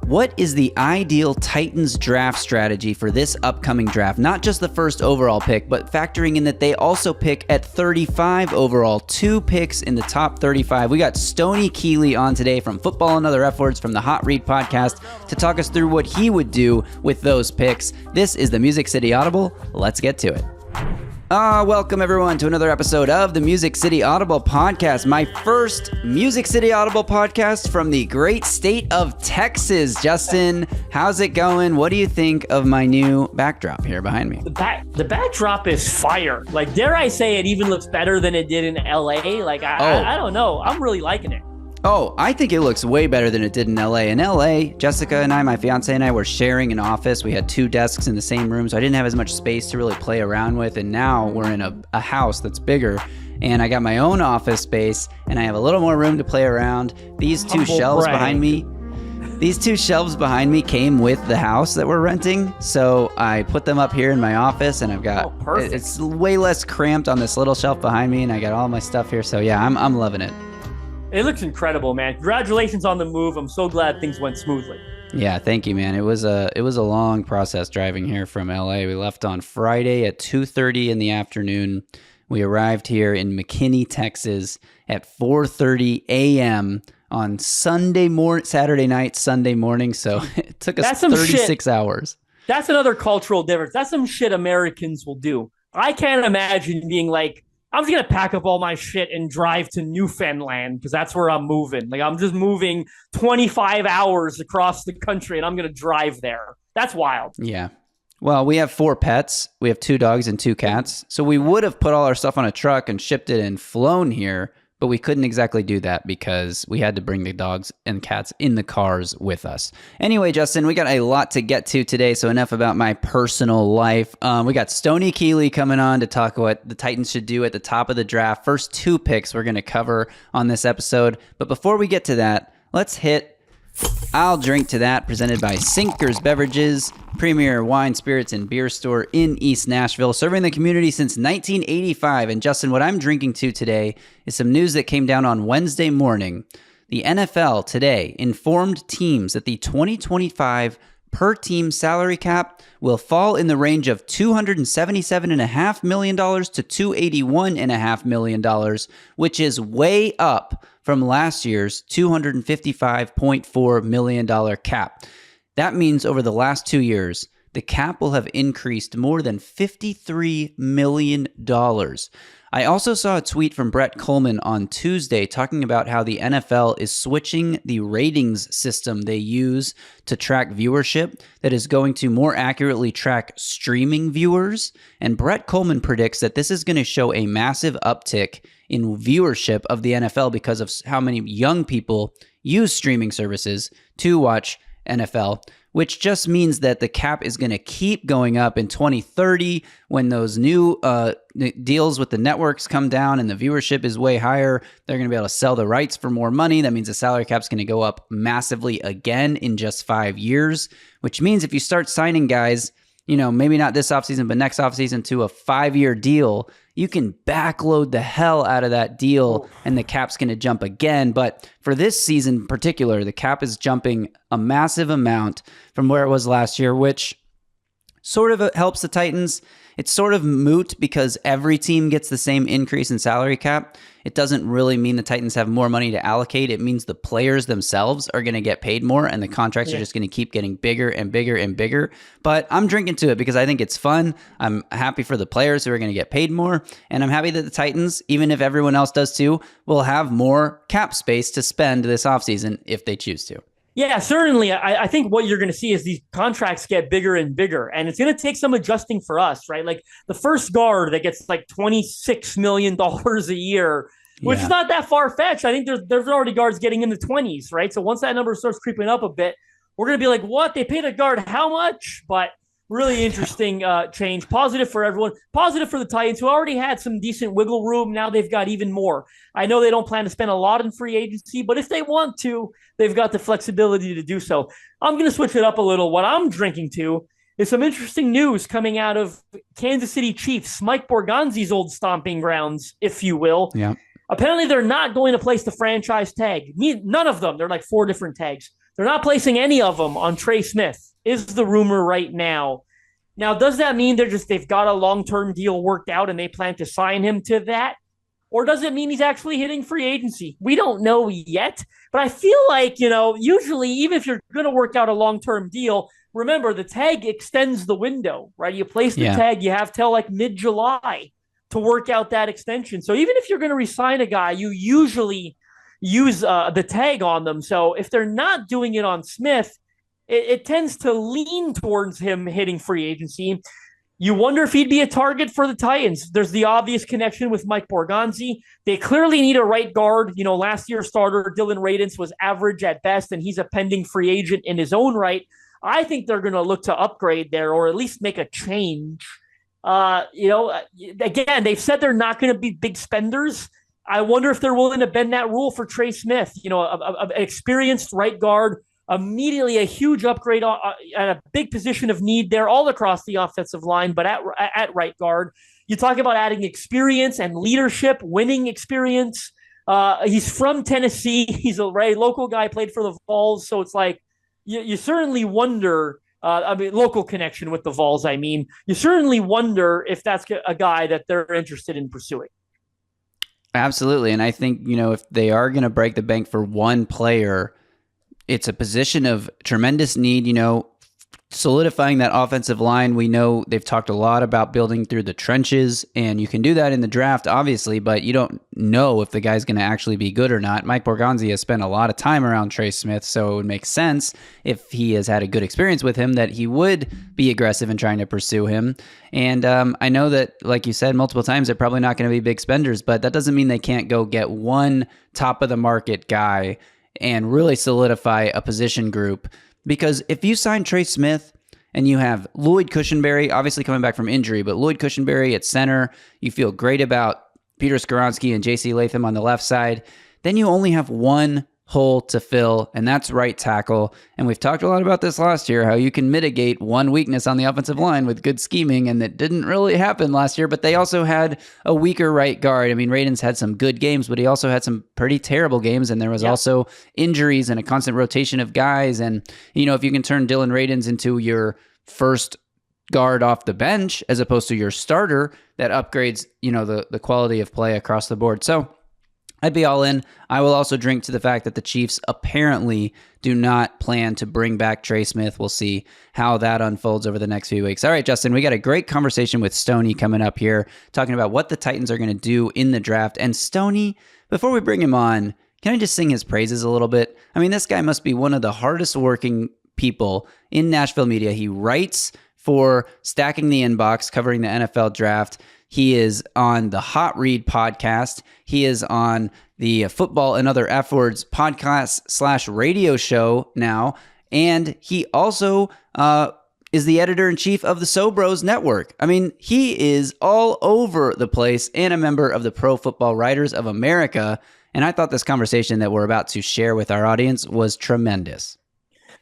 What is the ideal Titans draft strategy for this upcoming draft? Not just the first overall pick, but factoring in that they also pick at 35 overall, 2 picks in the top 35. We got Stoney Keeley on today from Football and Other F Words from the Hot Read podcast to talk us through what he would do with those picks. This is the Music City Audible. Let's get to it. Welcome everyone to another episode of the Music City Audible podcast, my first Music City Audible podcast from the great state of Texas. Justin, how's it going? What do you think of my new backdrop here behind me? The backdrop is fire. Like, dare I say it even looks better than it did in LA? Like, I don't know. I'm really liking it. Oh, I think it looks way better than it did in LA. In LA, Jessica and I, my fiance and I, were sharing an office. We had 2 desks in the same room, so I didn't have as much space to really play around with. And now we're in a house that's bigger, and I got my own office space, and I have a little more room to play around. These 2 shelves behind me, came with the house that we're renting, so I put them up here in my office, and I've got it's way less cramped on this little shelf behind me, and I got all my stuff here. So yeah, I'm loving it. It looks incredible, man. Congratulations on the move. I'm so glad things went smoothly. Yeah, thank you, man. It was a long process driving here from LA. We left on Friday at 2:30 in the afternoon. We arrived here in McKinney, Texas at 4:30 a.m. on Saturday night, Sunday morning. So it took us 36 hours. That's another cultural difference. That's some shit Americans will do. I can't imagine being like, I'm just going to pack up all my shit and drive to Newfoundland because that's where I'm moving. Like, I'm just moving 25 hours across the country and I'm going to drive there. That's wild. Yeah. Well, we have 4 pets. We have 2 dogs and 2 cats. So we would have put all our stuff on a truck and shipped it and flown here, but we couldn't exactly do that because we had to bring the dogs and cats in the cars with us. Anyway, Justin, we got a lot to get to today, so enough about my personal life. We got Stoney Keeley coming on to talk what the Titans should do at the top of the draft. First 2 picks we're going to cover on this episode. But before we get to that, let's hit I'll Drink to That, presented by Sinkers Beverages, premier wine, spirits, and beer store in East Nashville, serving the community since 1985. And Justin, what I'm drinking to today is some news that came down on Wednesday morning. The NFL today informed teams that the 2025 per-team salary cap will fall in the range of $277.5 million to $281.5 million, which is way up from last year's $255.4 million cap. That means over the last 2 years, the cap will have increased more than $53 million. I also saw a tweet from Brett Kollmann on Tuesday talking about how the NFL is switching the ratings system they use to track viewership that is going to more accurately track streaming viewers. And Brett Kollmann predicts that this is going to show a massive uptick in viewership of the NFL because of how many young people use streaming services to watch NFL, which just means that the cap is going to keep going up in 2030 when those new deals with the networks come down and the viewership is way higher. They're going to be able to sell the rights for more money. That means the salary cap is going to go up massively again in just 5 years, which means if you start signing guys, you know, maybe not this offseason, but next offseason to a 5-year deal, you can backload the hell out of that deal and the cap's going to jump again. But for this season in particular, the cap is jumping a massive amount from where it was last year, which sort of helps the Titans. It's sort of moot because every team gets the same increase in salary cap. It doesn't really mean the Titans have more money to allocate. It means the players themselves are going to get paid more and the contracts are just going to keep getting bigger and bigger and bigger. But I'm drinking to it because I think it's fun. I'm happy for the players who are going to get paid more. And I'm happy that the Titans, even if everyone else does too, will have more cap space to spend this offseason if they choose to. Yeah, certainly. I think what you're going to see is these contracts get bigger and bigger, and it's going to take some adjusting for us, right? Like the first guard that gets like $26 million a year, which is not that far-fetched. I think there's already guards getting in the 20s, right? So once that number starts creeping up a bit, we're going to be like, what? They paid a guard how much? But really interesting change. Positive for everyone. Positive for the Titans, who already had some decent wiggle room. Now they've got even more. I know they don't plan to spend a lot in free agency, but if they want to, they've got the flexibility to do so. I'm going to switch it up a little. What I'm drinking to is some interesting news coming out of Kansas City Chiefs, Mike Borgonzi's old stomping grounds, if you will. Yeah. Apparently, they're not going to place the franchise tag. None of them. They're like 4 different tags. They're not placing any of them on Trey Smith, is the rumor right now. Now, does that mean they've got a long-term deal worked out and they plan to sign him to that? Or does it mean he's actually hitting free agency? We don't know yet, but I feel like, usually even if you're going to work out a long-term deal, remember the tag extends the window, right? You place the tag, you have till like mid-July to work out that extension. So even if you're going to re-sign a guy, you usually use the tag on them. So if they're not doing it on Smith, it tends to lean towards him hitting free agency. You wonder if he'd be a target for the Titans. There's the obvious connection with Mike Borgonzi. They clearly need a right guard. Last year's starter, Dylan Radins, was average at best, and he's a pending free agent in his own right. I think they're going to look to upgrade there or at least make a change. Again, they've said they're not going to be big spenders. I wonder if they're willing to bend that rule for Trey Smith, an experienced right guard. Immediately a huge upgrade at a big position of need there all across the offensive line, but at right guard. You talk about adding experience and leadership, winning experience. He's from Tennessee. He's a very local guy, played for the Vols. So it's like you certainly wonder, local connection with the Vols, you certainly wonder if that's a guy that they're interested in pursuing. Absolutely. And I think, if they are going to break the bank for one player, it's a position of tremendous need, solidifying that offensive line. We know they've talked a lot about building through the trenches, and you can do that in the draft, obviously, but you don't know if the guy's going to actually be good or not. Mike Borgonzi has spent a lot of time around Trey Smith, so it would make sense if he has had a good experience with him that he would be aggressive in trying to pursue him. And I know that, like you said multiple times, they're probably not going to be big spenders, but that doesn't mean they can't go get one top-of-the-market guy and really solidify a position group. Because if you sign Trey Smith and you have Lloyd Cushenberry, obviously coming back from injury, but Lloyd Cushenberry at center, you feel great about Peter Skoronski and J.C. Latham on the left side, then you only have one hole to fill, and that's right tackle. And we've talked a lot about this last year, how you can mitigate one weakness on the offensive line with good scheming, and that didn't really happen last year, but they also had a weaker right guard. Radins had some good games, but he also had some pretty terrible games, and there was also injuries and a constant rotation of guys. And, if you can turn Dylan Radins into your first guard off the bench as opposed to your starter, that upgrades, the quality of play across the board. So I'd be all in. I will also drink to the fact that the Chiefs apparently do not plan to bring back Trey Smith. We'll see how that unfolds over the next few weeks. All right, Justin, we got a great conversation with Stoney coming up here, talking about what the Titans are going to do in the draft. And Stoney, before we bring him on, can I just sing his praises a little bit? This guy must be one of the hardest working people in Nashville media. He writes for Stacking the Inbox, covering the NFL draft. He is on the Hot Read podcast. He is on the Football and Other F Words podcast / radio show now. And he also is the editor-in-chief of the Sobros Network. He is all over the place and a member of the Pro Football Writers of America. And I thought this conversation that we're about to share with our audience was tremendous.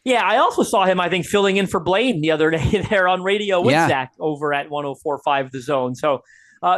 Yeah, I also saw him, filling in for Blaine the other day there on radio with Zach over at 104.5 The Zone. So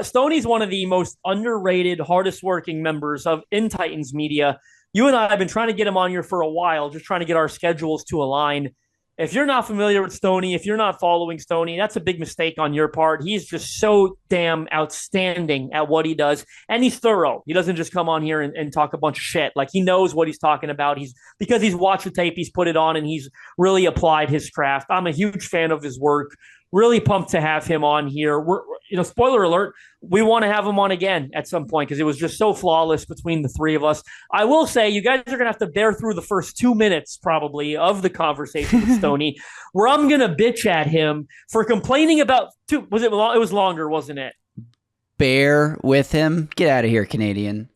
Stoney's one of the most underrated, hardest working members in Titans media. You and I have been trying to get him on here for a while, just trying to get our schedules to align. If you're not familiar with Stoney, if you're not following Stoney, that's a big mistake on your part. He's just so damn outstanding at what he does, and he's thorough. He doesn't just come on here and talk a bunch of shit. Like, he knows what he's talking about. Because he's watched the tape, he's put it on, and he's really applied his craft. I'm a huge fan of his work. Really pumped to have him on here. Spoiler alert, we want to have him on again at some point because it was just so flawless between the three of us. I will say you guys are going to have to bear through the first 2 minutes probably of the conversation with Stoney, where I'm going to bitch at him for complaining about it was longer, wasn't it? Bear with him. Get out of here, Canadian.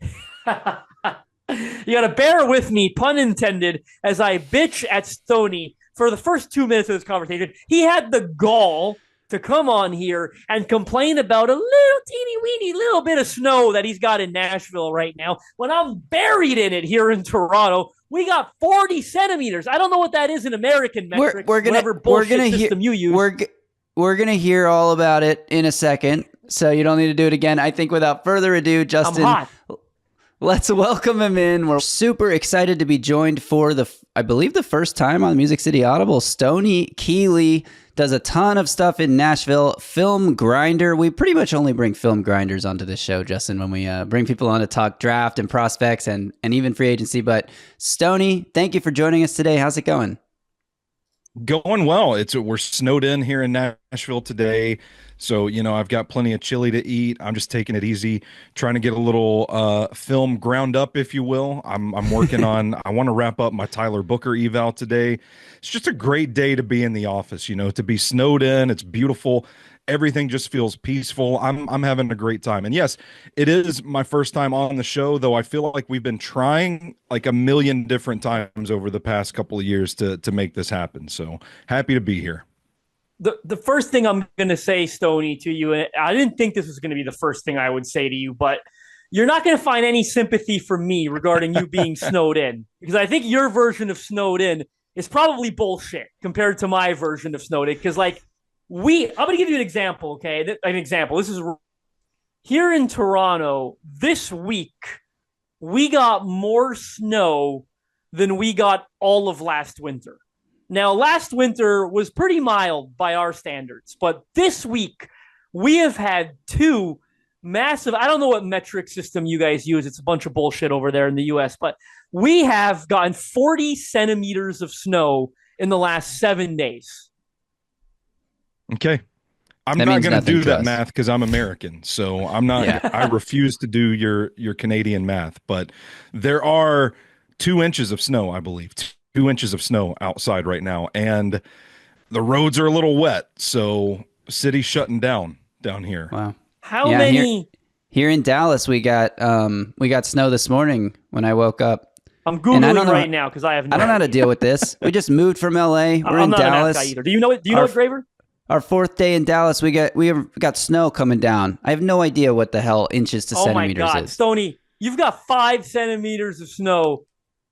You got to bear with me, pun intended, as I bitch at Stoney for the first 2 minutes of this conversation. He had the gall to come on here and complain about a little teeny-weeny little bit of snow that he's got in Nashville right now, when I'm buried in it here in Toronto. We got 40 centimeters. I don't know what that is in American metrics. We're gonna hear all about it in a second, so you don't need to do it again. I think without further ado, Justin, I'm hot. Let's welcome him in. We're super excited to be joined for I believe the first time on Music City Audible. Stoney Keeley does a ton of stuff in Nashville. Film grinder. We pretty much only bring film grinders onto this show, Justin, when we bring people on to talk draft and prospects and even free agency. But Stoney, thank you for joining us today. How's it going? Going well. We're snowed in here in Nashville today. So, I've got plenty of chili to eat. I'm just taking it easy, trying to get a little film ground up, if you will. I'm working on, I want to wrap up my Tyler Booker eval today. It's just a great day to be in the office, to be snowed in. It's beautiful. Everything just feels peaceful. I'm having a great time. And yes, it is my first time on the show, though I feel like we've been trying like a million different times over the past couple of years to make this happen. So happy to be here. The first thing I'm going to say, Stoney, to you, and I didn't think this was going to be the first thing I would say to you, but you're not going to find any sympathy from me regarding you being snowed in, because I think your version of snowed in is probably bullshit compared to my version of snowed in. Because I'm going to give you an example, okay? An example. This is here in Toronto this week. We got more snow than we got all of last winter. Now, last winter was pretty mild by our standards, but this week we have had two massive, I don't know what metric system you guys use. It's a bunch of bullshit over there in the US, but we have gotten 40 centimeters of snow in the last 7 days. Okay. I'm not going to do that math because I'm American. So I'm not, yeah. I refuse to do your Canadian math, but there are 2 inches of snow, I believe. 2 inches of snow outside right now, and the roads are a little wet, so city's shutting down here. Wow. How many here in Dallas we got snow this morning when I woke up. I'm Googling right now because I have no I don't know how to deal with this. We just moved from LA. We're in Dallas. An either. Do you know it? Do you know it, Graver? Our 4th day in Dallas, we got snow coming down. I have no idea what the hell inches to centimeters is. Oh my God, is. Stoney, you've got 5 centimeters of snow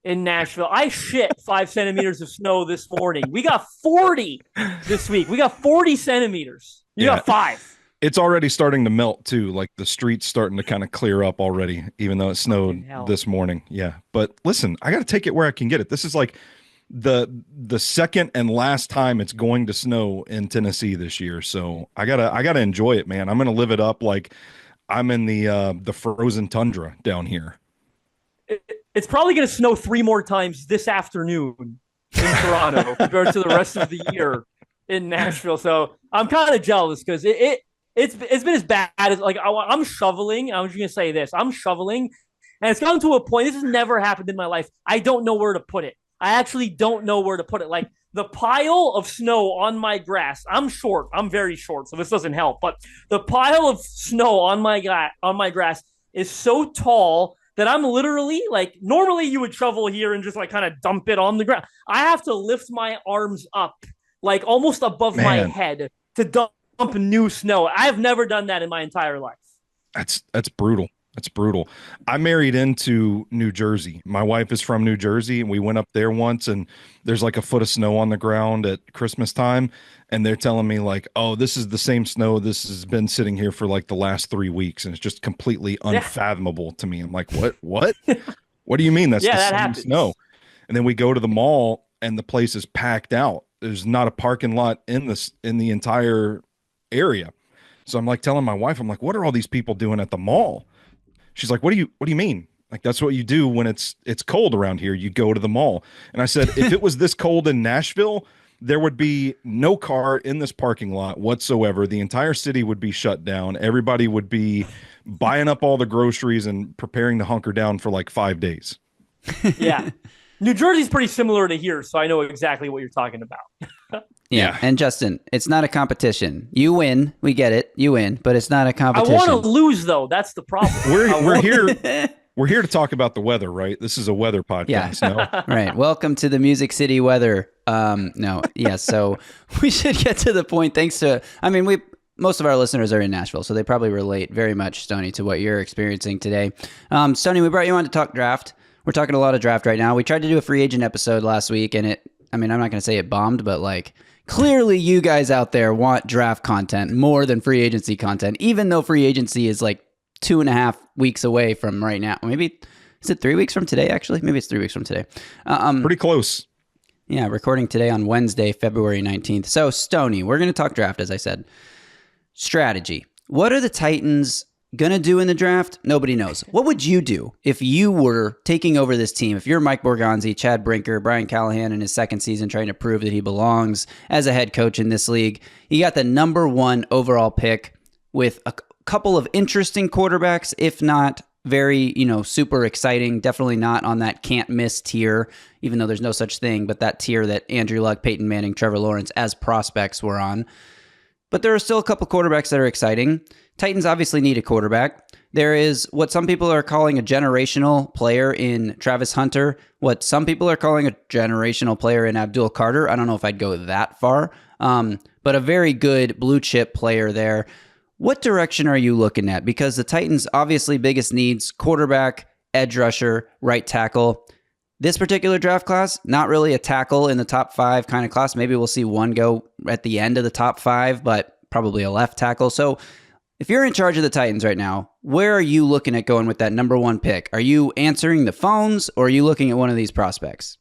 in Nashville. I shit 5 centimeters of snow this morning. We got 40 this week. We got 40 centimeters. You got 5. It's already starting to melt too. Like the streets starting to kind of clear up already, even though it snowed this morning. Yeah. But listen, I got to take it where I can get it. This is like the second and last time it's going to snow in Tennessee this year. So I gotta enjoy it, man. I'm going to live it up like I'm in the frozen tundra down here. It's probably going to snow 3 more times this afternoon in Toronto compared to the rest of the year in Nashville. So I'm kind of jealous because it's been as bad as I'm shoveling. I'm just going to say this. I'm shoveling, and it's gotten to a point. This has never happened in my life. I don't know where to put it. I actually don't know where to put it. Like the pile of snow on my grass. I'm short. I'm very short, so this doesn't help. But the pile of snow on my grass is so tall that I'm literally normally you would shovel here and just kind of dump it on the ground. I have to lift my arms up almost above my head to dump new snow. I have never done that in my entire life. That's brutal. That's brutal. I married into New Jersey. My wife is from New Jersey, and we went up there once, and there's a foot of snow on the ground at Christmas time. And they're telling me oh, this is the same snow. This has been sitting here for the last 3 weeks. And it's just completely unfathomable to me. I'm like, what? What do you mean? That's the same snow. And then we go to the mall and the place is packed out. There's not a parking lot in the entire area. So I'm telling my wife, I'm what are all these people doing at the mall? She's like, what do you mean? That's what you do when it's cold around here. You go to the mall. And I said, if it was this cold in Nashville, there would be no car in this parking lot whatsoever. The entire city would be shut down. Everybody would be buying up all the groceries and preparing to hunker down for 5 days. Yeah. New Jersey's pretty similar to here, so I know exactly what you're talking about. Yeah. And Justin, it's not a competition. You win. We get it. You win, but it's not a competition. I want to lose, though. That's the problem. We're here. We're here to talk about the weather, right? This is a weather podcast. Yeah. No? Right. Welcome to the Music City weather. No. Yeah. So we should get to the point. Thanks to, most of our listeners are in Nashville, so they probably relate very much, Stoney, to what you're experiencing today. Stoney, we brought you on to talk draft. We're talking a lot of draft right now. We tried to do a free agent episode last week, and I'm not going to say it bombed, but clearly you guys out there want draft content more than free agency content, even though free agency is 2.5 weeks away from right now. Maybe, is it 3 weeks from today, actually? Maybe it's 3 weeks from today. Pretty close. Yeah, recording today on Wednesday, February 19th. So, Stoney, we're going to talk draft, as I said. Strategy. What are the Titans going to do in the draft? Nobody knows. What would you do if you were taking over this team? If you're Mike Borgonzi, Chad Brinker, Brian Callahan in his second season trying to prove that he belongs as a head coach in this league. You got the number 1 overall pick with a couple of interesting quarterbacks, if not very, super exciting. Definitely not on that can't miss tier, even though there's no such thing, but that tier that Andrew Luck, Peyton Manning, Trevor Lawrence as prospects were on. But there are still a couple quarterbacks that are exciting. Titans obviously need a quarterback. There is what some people are calling a generational player in Travis Hunter, what some people are calling a generational player in Abdul Carter. I don't know if I'd go that far, but a very good blue chip player there. What direction are you looking at? Because the Titans' obviously biggest needs, quarterback, edge rusher, right tackle. This particular draft class, not really a tackle in the top 5 kind of class. Maybe we'll see one go at the end of the top 5, but probably a left tackle. So if you're in charge of the Titans right now, where are you looking at going with that number 1 pick? Are you answering the phones or are you looking at one of these prospects?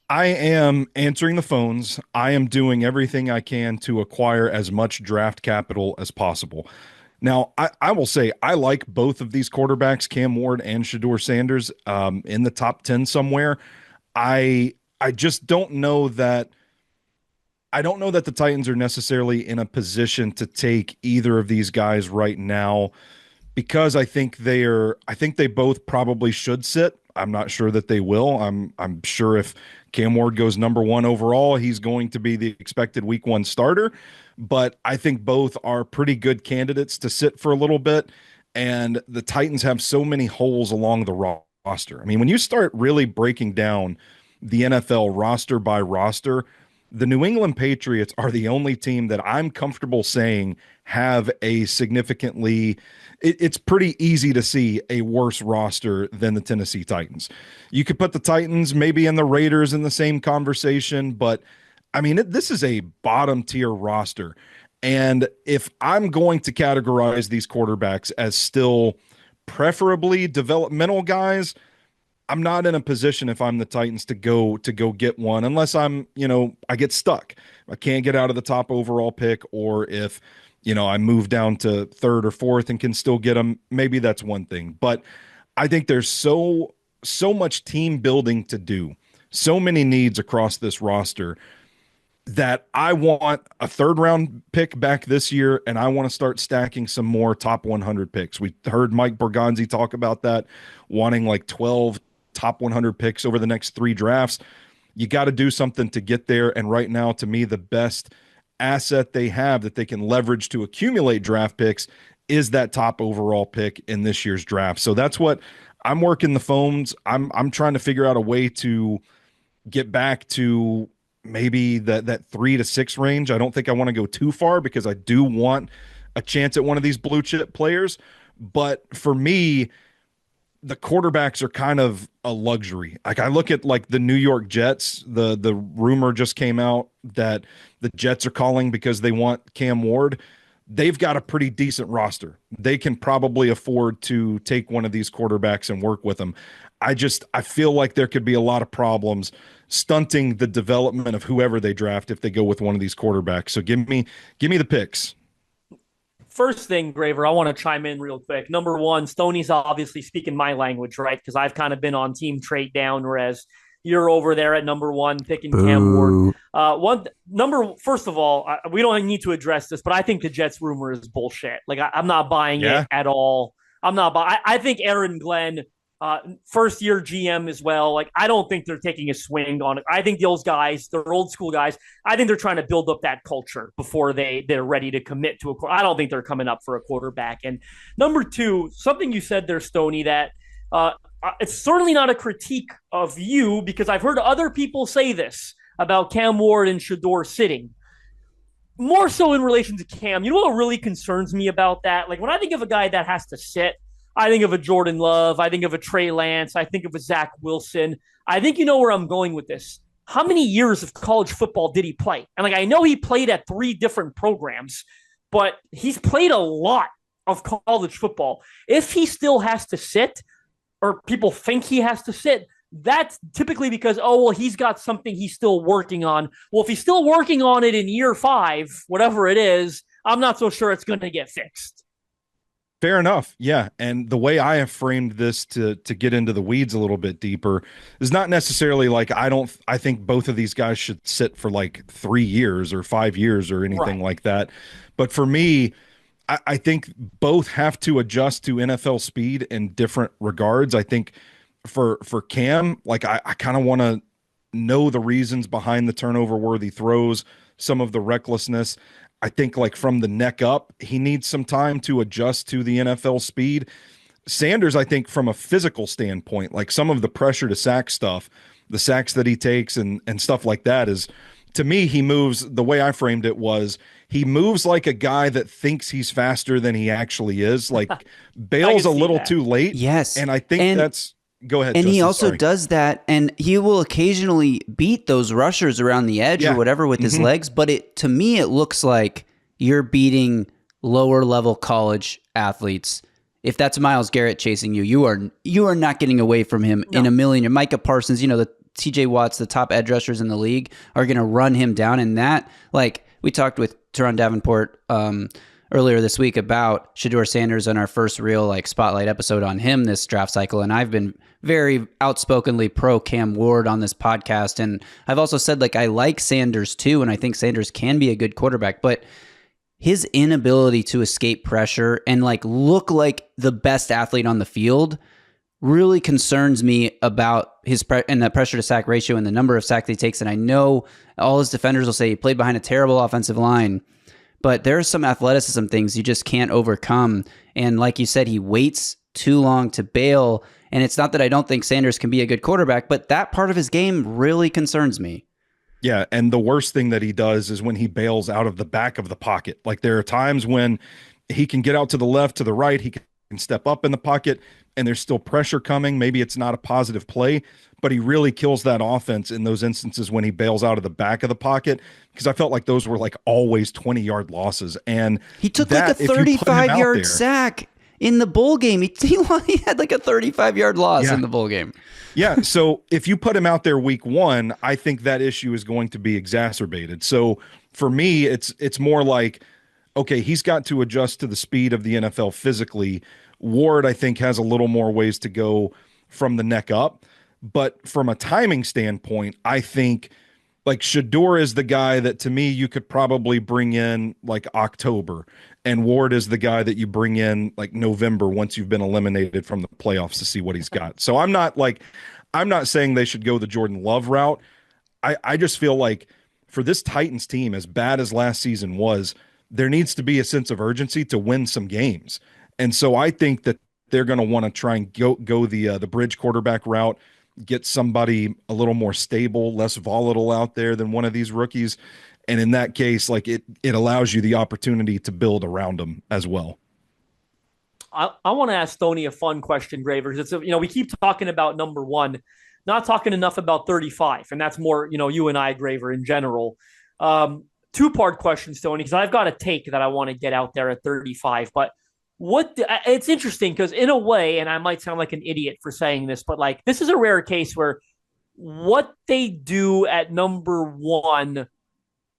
I am answering the phones. I am doing everything I can to acquire as much draft capital as possible. Now, I will say I like both of these quarterbacks, Cam Ward and Shedeur Sanders, in the top 10 somewhere. I just don't know that. I don't know that the Titans are necessarily in a position to take either of these guys right now because I think they both probably should sit. I'm not sure that they will. I'm sure if Cam Ward goes number 1 overall, he's going to be the expected week 1 starter. But I think both are pretty good candidates to sit for a little bit. And the Titans have so many holes along the roster. I mean, when you start really breaking down the NFL roster by roster, the New England Patriots are the only team that I'm comfortable saying have a significantly, it's pretty easy to see a worse roster than the Tennessee Titans. You could put the Titans maybe and the Raiders in the same conversation, but I mean, this is a bottom tier roster. And if I'm going to categorize these quarterbacks as still preferably developmental guys, I'm not in a position if I'm the Titans to go get one unless I'm, I get stuck. I can't get out of the top overall pick, or if, I move down to 3rd or 4th and can still get them. Maybe that's one thing. But I think there's so much team building to do, so many needs across this roster that I want a 3rd round pick back this year, and I want to start stacking some more top 100 picks. We heard Mike Borgonzi talk about that, wanting like 12 top 100 picks over the next 3 drafts. You got to do something to get there. And right now, to me, the best asset they have that they can leverage to accumulate draft picks is that top overall pick in this year's draft. So that's what I'm working the phones. I'm trying to figure out a way to get back to maybe that 3 to 6 range. I don't think I want to go too far because I do want a chance at one of these blue chip players. But for me, the quarterbacks are kind of a luxury. Like I look at like the New York Jets, the rumor just came out that the Jets are calling because they want Cam Ward. They've got a pretty decent roster. They can probably afford to take one of these quarterbacks and work with them. I feel like there could be a lot of problems stunting the development of whoever they draft if they go with one of these quarterbacks. So give me the picks. First thing, Graver, I want to chime in real quick. Number 1, Stoney's obviously speaking my language, right? Because I've kind of been on team trade down, whereas you're over there at number 1 picking Cam Ward. First of all, we don't need to address this, but I think the Jets rumor is bullshit. Like I'm not buying it at all. I think Aaron Glenn, first year GM as well. Like, I don't think they're taking a swing on it. I think those guys, they're old school guys. I think they're trying to build up that culture before they're ready to commit to I don't think they're coming up for a quarterback. And number 2, something you said there, Stoney, that it's certainly not a critique of you, because I've heard other people say this about Cam Ward and Shedeur sitting. More so in relation to Cam. You know what really concerns me about that? Like, when I think of a guy that has to sit, I think of a Jordan Love. I think of a Trey Lance. I think of a Zach Wilson. I think you know where I'm going with this. How many years of college football did he play? And like, I know he played at 3 different programs, but he's played a lot of college football. If he still has to sit, or people think he has to sit, that's typically because, oh, well, he's got something he's still working on. Well, if he's still working on it in year 5, whatever it is, I'm not so sure it's going to get fixed. Fair enough. Yeah. And the way I have framed this to get into the weeds a little bit deeper is not necessarily like I think both of these guys should sit for like 3 years or 5 years or anything like that. But for me, I think both have to adjust to NFL speed in different regards. I think for Cam, like I kind of want to know the reasons behind the turnover worthy throws, some of the recklessness. I think like from the neck up, he needs some time to adjust to the NFL speed. Sanders, I think from a physical standpoint, like some of the pressure to sack stuff, the sacks that he takes and stuff like that is, to me, he moves, the way I framed it was he moves like a guy that thinks he's faster than he actually is, like bails a little too late. Yes. And I think that's, go ahead. And Justin, he also sorry. does that, and he will occasionally beat those rushers around the edge or whatever with his legs. But to me, it looks like you're beating lower level college athletes. If that's Myles Garrett chasing you, you are not getting away from him in a million. Micah Parsons, the TJ Watts, the top edge rushers in the league, are going to run him down. And that, like we talked with Teron Davenport earlier this week about Shedeur Sanders on our first real like spotlight episode on him this draft cycle. And I've been very outspokenly pro Cam Ward on this podcast. And I've also said like I like Sanders too, and I think Sanders can be a good quarterback, but his inability to escape pressure and like look like the best athlete on the field really concerns me about his and the pressure to sack ratio and the number of sacks he takes. And I know all his defenders will say he played behind a terrible offensive line, but there are some athleticism things you just can't overcome. And like you said, he waits too long to bail. And it's not that I don't think Sanders can be a good quarterback, but that part of his game really concerns me. Yeah, and the worst thing that he does is when he bails out of the back of the pocket. Like there are times when he can get out to the left, to the right, he can step up in the pocket, and there's still pressure coming. Maybe it's not a positive play, but he really kills that offense in those instances when he bails out of the back of the pocket, because I felt like those were like always 20-yard losses. And he took like a 35-yard sack in the bowl game. He had like a 35-yard loss in the bowl game. Yeah, so if you put him out there week 1, I think that issue is going to be exacerbated. So for me, it's more like, okay, he's got to adjust to the speed of the NFL physically. Ward, I think, has a little more ways to go from the neck up. But from a timing standpoint, I think like Shedeur is the guy that to me you could probably bring in like October, and Ward is the guy that you bring in like November once you've been eliminated from the playoffs to see what he's got. So I'm not saying they should go the Jordan Love route. I just feel like for this Titans team, as bad as last season was, there needs to be a sense of urgency to win some games. And so I think that they're going to want to try and go the bridge quarterback route, get somebody a little more stable, less volatile out there than one of these rookies. And in that case, like it allows you the opportunity to build around them as well. I want to ask Stoney a fun question, Graver. It's we keep talking about number 1, not talking enough about 35, and that's more you and I, Graver, in general. 2-part question, Stoney, because I've got a take that I want to get out there at 35, but it's interesting because in a way, and I might sound like an idiot for saying this, but like this is a rare case where what they do at number 1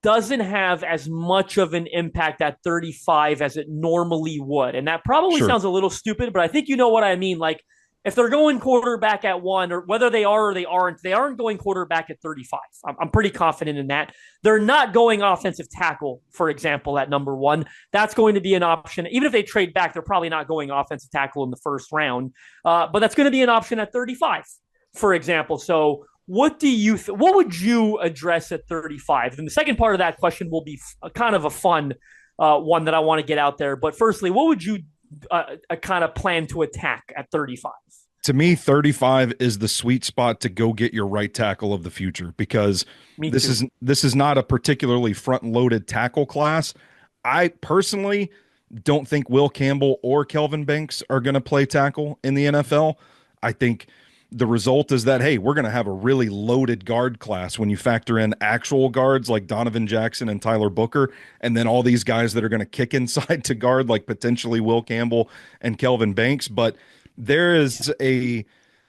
doesn't have as much of an impact at 35 as it normally would. And that probably sounds a little stupid, but I think you know what I mean. Like if they're going quarterback at 1, or whether they are or they aren't going quarterback at 35. I'm pretty confident in that. They're not going offensive tackle, for example, at number 1. That's going to be an option. Even if they trade back, they're probably not going offensive tackle in the first round. But that's going to be an option at 35, for example. So what do you what would you address at 35? And the second part of that question will be kind of a fun one that I want to get out there. But firstly, what would you kind of plan to attack at 35? To me, 35 is the sweet spot to go get your right tackle of the future, because this is not a particularly front-loaded tackle class. I personally don't think Will Campbell or Kelvin Banks are going to play tackle in the NFL. I think the result is that, hey, we're going to have a really loaded guard class when you factor in actual guards like Donovan Jackson and Tyler Booker, and then all these guys that are going to kick inside to guard, like potentially Will Campbell and Kelvin Banks. But there is a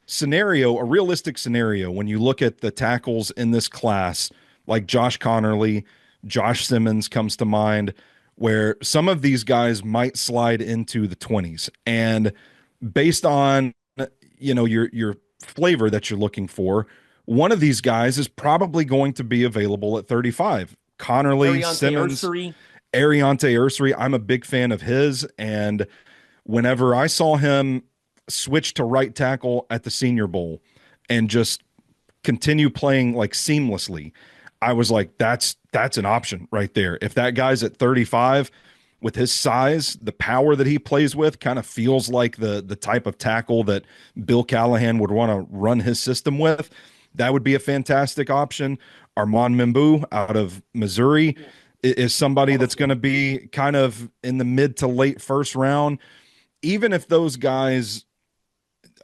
scenario, a realistic scenario, when you look at the tackles in this class, like Josh Connerly, Josh Simmons comes to mind, where some of these guys might slide into the 20s. And based on, your flavor that you're looking for, one of these guys is probably going to be available at 35. Connerly, Simmons, Ariante Ursary. I'm a big fan of his. And whenever I saw him switch to right tackle at the Senior Bowl and just continue playing like seamlessly, I was like, that's an option right there. If that guy's at 35 with his size, the power that he plays with kind of feels like the type of tackle that Bill Callahan would want to run his system with, that would be a fantastic option. Armand Membu out of Missouri is somebody that's going to be kind of in the mid to late first round. Even if those guys,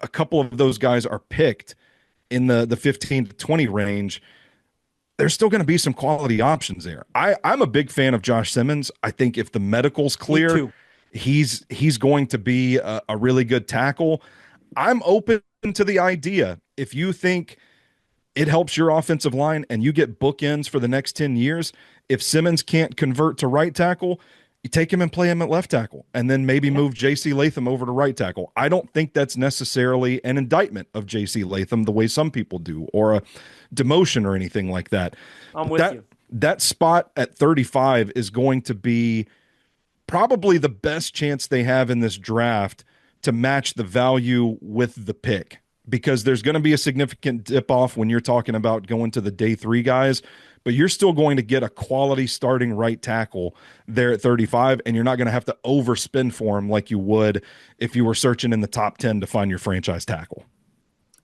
a couple of those guys are picked in the 15 to 20 range, there's still going to be some quality options there. I'm a big fan of Josh Simmons. I think if the medical's clear, he's going to be a really good tackle. I'm open to the idea. If you think it helps your offensive line and you get bookends for the next 10 years, if Simmons can't convert to right tackle, you take him and play him at left tackle, and then maybe move J.C. Latham over to right tackle. I don't think that's necessarily an indictment of J.C. Latham the way some people do, or a demotion or anything like that. I'm with you. That spot at 35 is going to be probably the best chance they have in this draft to match the value with the pick, because there's going to be a significant dip off when you're talking about going to the day 3 guys, but you're still going to get a quality starting right tackle there at 35, and you're not going to have to overspend for him like you would if you were searching in the top 10 to find your franchise tackle.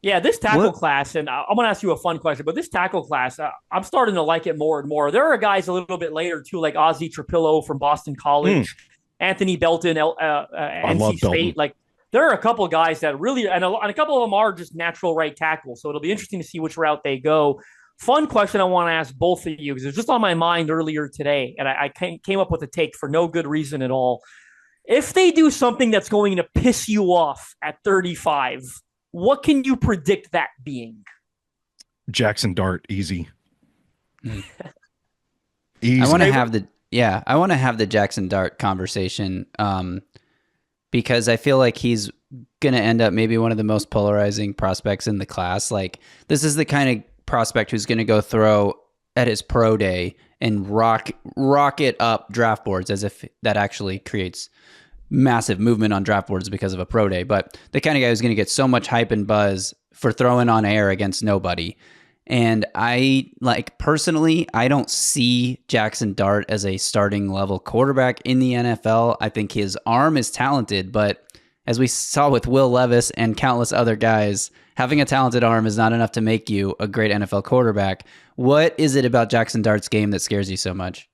Yeah, this tackle class, and I'm going to ask you a fun question, but this tackle class, I'm starting to like it more and more. There are guys a little bit later, too, like Ozzie Trapillo from Boston College, Anthony Belton, NC State. Like, there are a couple of guys that really, and a couple of them are just natural right tackles, so it'll be interesting to see which route they go. Fun question I want to ask both of you, because it was just on my mind earlier today, and I came up with a take for no good reason at all. If they do something that's going to piss you off at 35, what can you predict that being? Jaxson Dart, easy. Easy. I want to have the Jaxson Dart conversation, because I feel like he's going to end up maybe one of the most polarizing prospects in the class. Like, this is the kind of prospect who's going to go throw at his pro day and rocket up draft boards, as if that actually creates massive movement on draft boards because of a pro day. But the kind of guy who's going to get so much hype and buzz for throwing on air against nobody. And personally, I don't see Jaxson Dart as a starting level quarterback in the NFL. I think his arm is talented, but as we saw with Will Levis and countless other guys, having a talented arm is not enough to make you a great NFL quarterback. What is it about Jaxson Dart's game that scares you so much?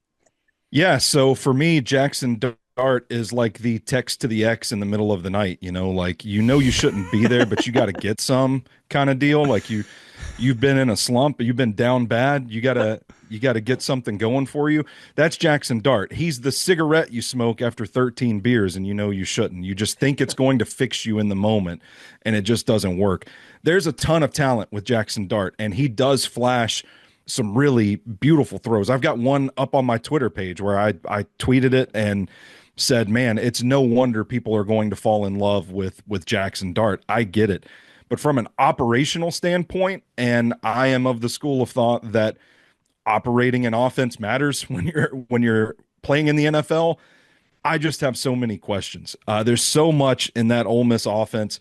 Yeah, so for me, Jaxson Dart is like the text to the ex in the middle of the night, you shouldn't be there, but you got to get some kind of deal. Like you've been in a slump, you've been down bad, you got to get something going for you. That's Jaxson Dart. He's the cigarette you smoke after 13 beers and you shouldn't. You just think it's going to fix you in the moment, and it just doesn't work. There's a ton of talent with Jaxson Dart, and he does flash some really beautiful throws. I've got one up on my Twitter page where I tweeted it and said, man, it's no wonder people are going to fall in love with Jaxson Dart. I get it. But from an operational standpoint, and I am of the school of thought that operating an offense matters when you're playing in the NFL, I just have so many questions. There's so much in that Ole Miss offense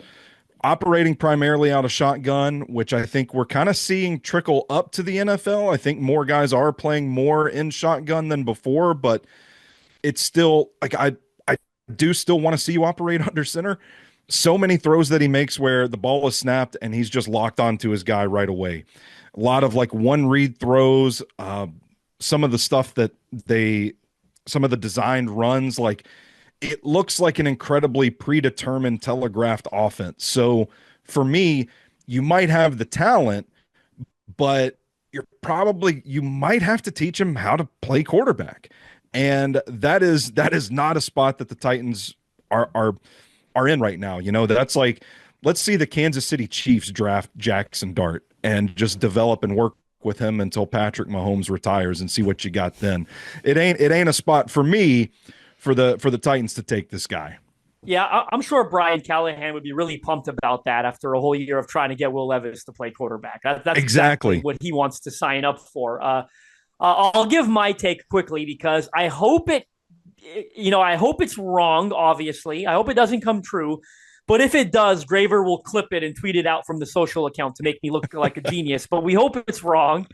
operating primarily out of shotgun, which I think we're kind of seeing trickle up to the NFL. I think more guys are playing more in shotgun than before, but it's still like I do still want to see you operate under center. So many throws that he makes where the ball is snapped and he's just locked onto his guy right away. A lot of like one read throws, some of the stuff that some of the designed runs, like it looks like an incredibly predetermined telegraphed offense. So for me, you might have the talent, but you might have to teach him how to play quarterback. And that is not a spot that the Titans are in right now. That's like, let's see the Kansas City Chiefs draft Jaxson Dart and just develop and work with him until Patrick Mahomes retires and see what you got then. It ain't a spot for me for the Titans to take this guy. Yeah, I'm sure Brian Callahan would be really pumped about that after a whole year of trying to get Will Levis to play quarterback. That's exactly what he wants to sign up for. I'll give my take quickly because I hope it's wrong, obviously. I hope it doesn't come true. But if it does, Graver will clip it and tweet it out from the social account to make me look like a genius. But we hope it's wrong.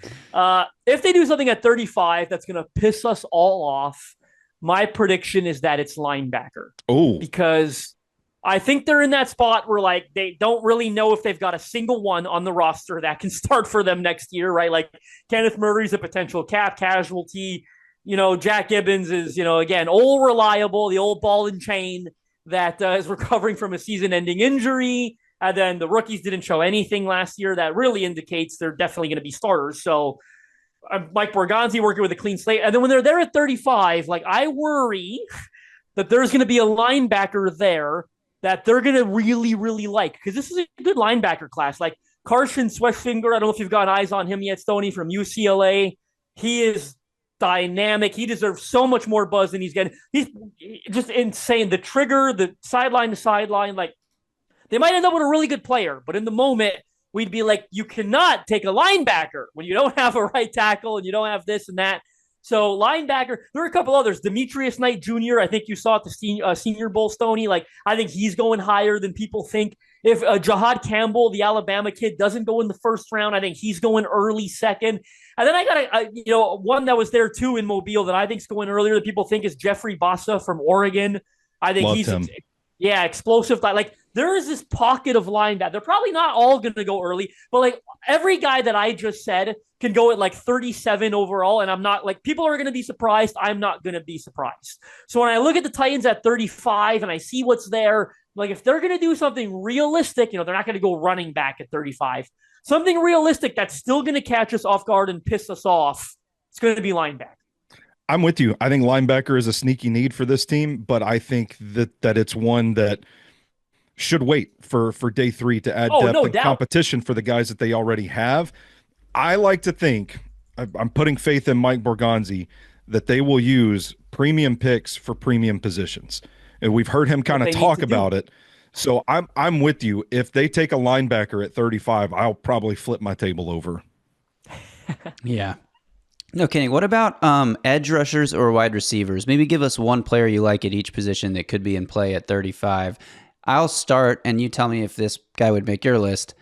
If they do something at 35 that's going to piss us all off, my prediction is that it's linebacker. Oh, because I think they're in that spot where like they don't really know if they've got a single one on the roster that can start for them next year, right? Like Kenneth Murray's a potential cap casualty. Jack Gibbons is, again, old reliable, the old ball and chain that is recovering from a season-ending injury. And then the rookies didn't show anything last year that really indicates they're definitely going to be starters. So Mike Borgonzi working with a clean slate. And then when they're there at 35, like I worry that there's going to be a linebacker there that they're going to really, really like. Because this is a good linebacker class. Like Carson Schwechfinger, I don't know if you've got eyes on him yet, Stoney, from UCLA. He is dynamic. He deserves so much more buzz than he's getting. He's just insane. The trigger, the sideline to sideline, like they might end up with a really good player. But in the moment, we'd be like, you cannot take a linebacker when you don't have a right tackle and you don't have this and that. So linebacker, there are a couple others. Demetrius Knight Jr., I think you saw at the Senior Bowl, Stoney. Like, I think he's going higher than people think. If Jahad Campbell, the Alabama kid, doesn't go in the first round, I think he's going early second. And then I got one that was there too in Mobile that I think is going earlier that people think is Jeffrey Bassa from Oregon. I think he's explosive. Like there is this pocket of linebacker. They're probably not all going to go early, but like every guy that I just said can go at like 37 overall. And I'm not like, people are going to be surprised. I'm not going to be surprised. So when I look at the Titans at 35 and I see what's there, like if they're going to do something realistic, they're not going to go running back at 35. Something realistic that's still going to catch us off guard and piss us off. It's going to be linebacker. I'm with you. I think linebacker is a sneaky need for this team, but I think that it's one that should wait for day 3 to add depth and competition for the guys that they already have. I like to think, I'm putting faith in Mike Borgonzi, that they will use premium picks for premium positions. And we've heard him kind of talk about it. So I'm with you. If they take a linebacker at 35, I'll probably flip my table over. Yeah. No kidding. What about edge rushers or wide receivers? Maybe give us one player you like at each position that could be in play at 35. I'll start, and you tell me if this guy would make your list.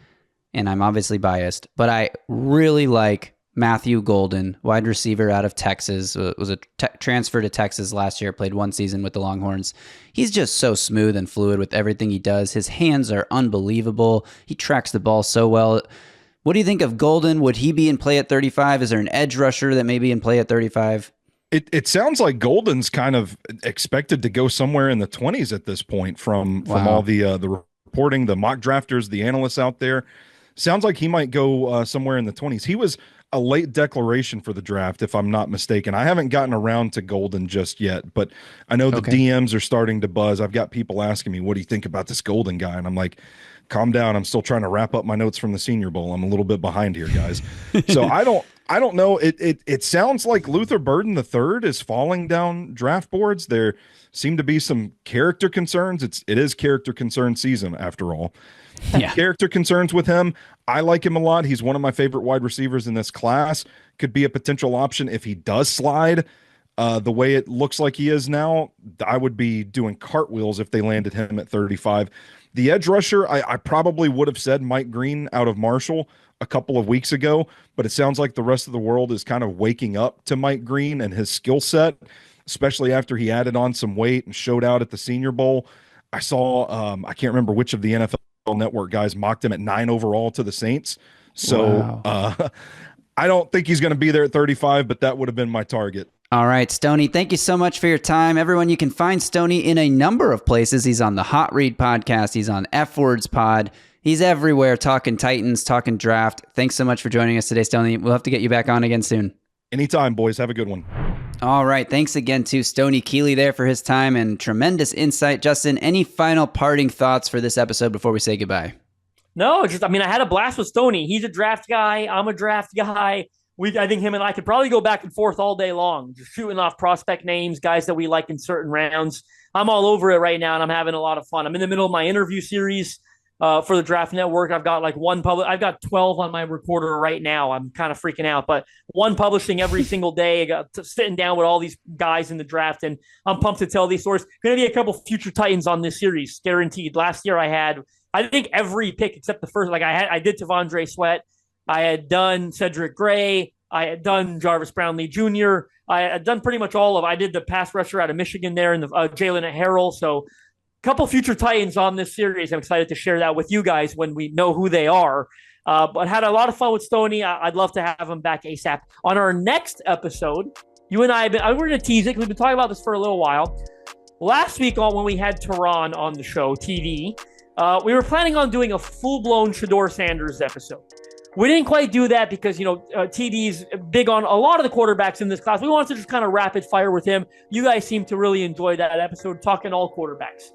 And I'm obviously biased, but I really like Matthew Golden, wide receiver out of Texas. Was a transfer to Texas last year, played one season with the Longhorns. He's just so smooth and fluid with everything he does. His hands are unbelievable. He tracks the ball so well. What do you think of Golden? Would he be in play at 35? Is there an edge rusher that may be in play at 35? It sounds like Golden's kind of expected to go somewhere in the 20s at this point from all the reporting, the mock drafters, the analysts out there. Sounds like he might go somewhere in the 20s. He was a late declaration for the draft, if I'm not mistaken. I haven't gotten around to Golden just yet, but I know the DMs are starting to buzz. I've got people asking me, what do you think about this Golden guy? And I'm like, calm down. I'm still trying to wrap up my notes from the Senior Bowl. I'm a little bit behind here, guys. So I don't know. It sounds like Luther Burden III is falling down draft boards. There seem to be some character concerns. It is character concern season after all. Yeah. Character concerns with him. I like him a lot. He's one of my favorite wide receivers in this class. Could be a potential option if he does slide the way it looks like he is now. I would be doing cartwheels if they landed him at 35. The edge rusher, I probably would have said Mike Green out of Marshall a couple of weeks ago, but it sounds like the rest of the world is kind of waking up to Mike Green and his skill set, especially after he added on some weight and showed out at the Senior Bowl. I saw, I can't remember which of the NFL Network guys mocked him at 9 overall to the Saints. So I don't think he's going to be there at 35, but that would have been my target. All right, Stoney, thank you so much for your time. Everyone, you can find Stoney in a number of places. He's on the Hot Read podcast. He's on F Words Pod. He's everywhere talking Titans, talking draft. Thanks so much for joining us today, Stoney. We'll have to get you back on again soon. Anytime, boys. Have a good one. All right. Thanks again to Stoney Keeley there for his time and tremendous insight. Justin, any final parting thoughts for this episode before we say goodbye? No, I had a blast with Stoney. He's a draft guy. I'm a draft guy. I think him and I could probably go back and forth all day long, just shooting off prospect names, guys that we like in certain rounds. I'm all over it right now, and I'm having a lot of fun. I'm in the middle of my interview series for the Draft Network. I've got I've got 12 on my recorder right now. I'm kind of freaking out, but one publishing every single day. I got sitting down with all these guys in the draft, and I'm pumped to tell these stories. Going to be a couple future Titans on this series, guaranteed. Last year I think every pick except the first. I did Tavondre Sweat. I had done Cedric Gray. I had done Jarvis Brownlee Jr. I had done pretty much I did the pass rusher out of Michigan there and the Jalen Harrell. So a couple future Titans on this series. I'm excited to share that with you guys when we know who they are. But had a lot of fun with Stoney. I'd love to have him back ASAP. On our next episode, you and I, we're going to tease it. We've been talking about this for a little while. Last week when we had Tehran on the show, TV, we were planning on doing a full-blown Shedeur Sanders episode. We didn't quite do that because, TD's big on a lot of the quarterbacks in this class. We wanted to just kind of rapid fire with him. You guys seem to really enjoy that episode, talking all quarterbacks.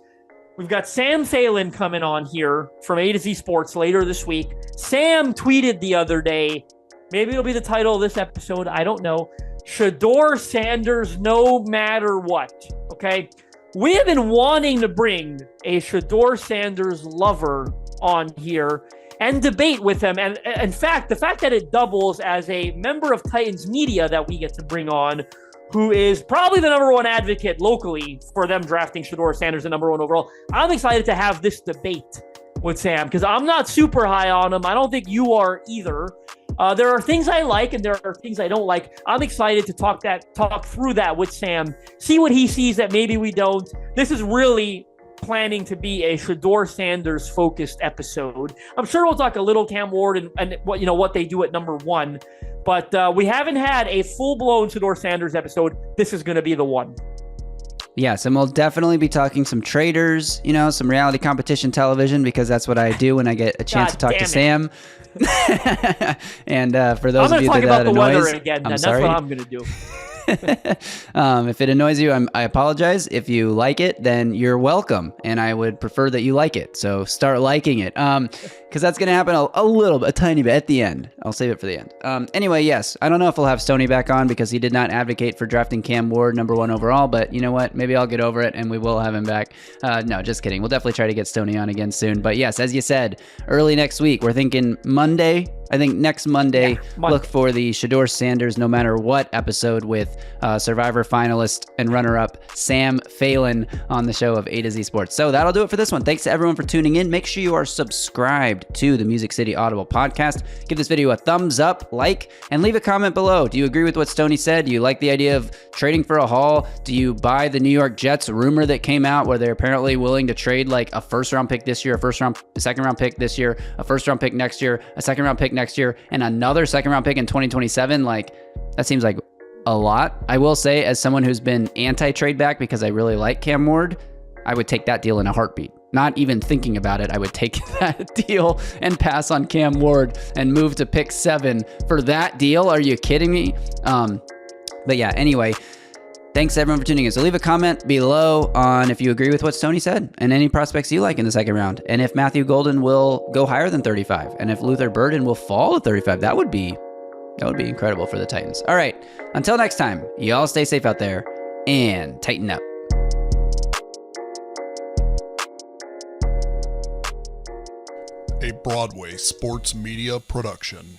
We've got Sam Phelan coming on here from A to Z Sports later this week. Sam tweeted the other day, maybe it'll be the title of this episode, I don't know, Shedeur Sanders no matter what, okay? We have been wanting to bring a Shedeur Sanders lover on here and debate with him. And in fact, the fact that it doubles as a member of Titans media that we get to bring on, who is probably the number one advocate locally for them drafting Shedeur Sanders the number one overall. I'm excited to have this debate with Sam because I'm not super high on him. I don't think you are either. There are things I like and there are things I don't like. I'm excited to talk through that with Sam, see what he sees that maybe we don't. This is really planning to be a Shedeur Sanders focused episode. I'm sure we'll talk a little Cam Ward and what they do at number one, but we haven't had a full-blown Shedeur Sanders episode. This is going to be the one. Yes, and we'll definitely be talking some traders, some reality competition television, because that's what I do when I get a chance to talk to Sam. And for those of you that annoys, I'm going to talk about the weather again. That's what I'm going to do. If it annoys you, I apologize. If you like it, then you're welcome, and I would prefer that you like it. So start liking it, because that's going to happen a tiny bit at the end. I'll save it for the end. Anyway, yes, I don't know if we'll have Stoney back on because he did not advocate for drafting Cam Ward number one overall, but you know what? Maybe I'll get over it and we will have him back. No, just kidding. We'll definitely try to get Stoney on again soon. But yes, as you said, early next week, we're thinking Monday. I think next Monday, look for the Shedeur Sanders no matter what episode with Survivor finalist and runner-up Sam Phelan on the show of A to Z Sports. So that'll do it for this one. Thanks to everyone for tuning in. Make sure you are subscribed to the Music City Audible podcast. Give this video a thumbs up, like, and leave a comment below. Do you agree with what Stoney said? Do you like the idea of trading for a haul? Do you buy the New York Jets rumor that came out where they're apparently willing to trade like a first-round pick this year, a second-round pick this year, a first-round pick next year, a second-round pick next year, and another second-round pick in 2027? Like, that seems like a lot. I will say, as someone who's been anti-trade back because I really like Cam Ward, I would take that deal in a heartbeat. Not even thinking about it, I would take that deal and pass on Cam Ward and move to pick 7 for that deal. Are you kidding me? But yeah, anyway, thanks everyone for tuning in. So leave a comment below on if you agree with what Stoney said and any prospects you like in the second round. And if Matthew Golden will go higher than 35 and if Luther Burden will fall to 35, that would be incredible for the Titans. All right, until next time, y'all stay safe out there and tighten up. A Broadway sports media production.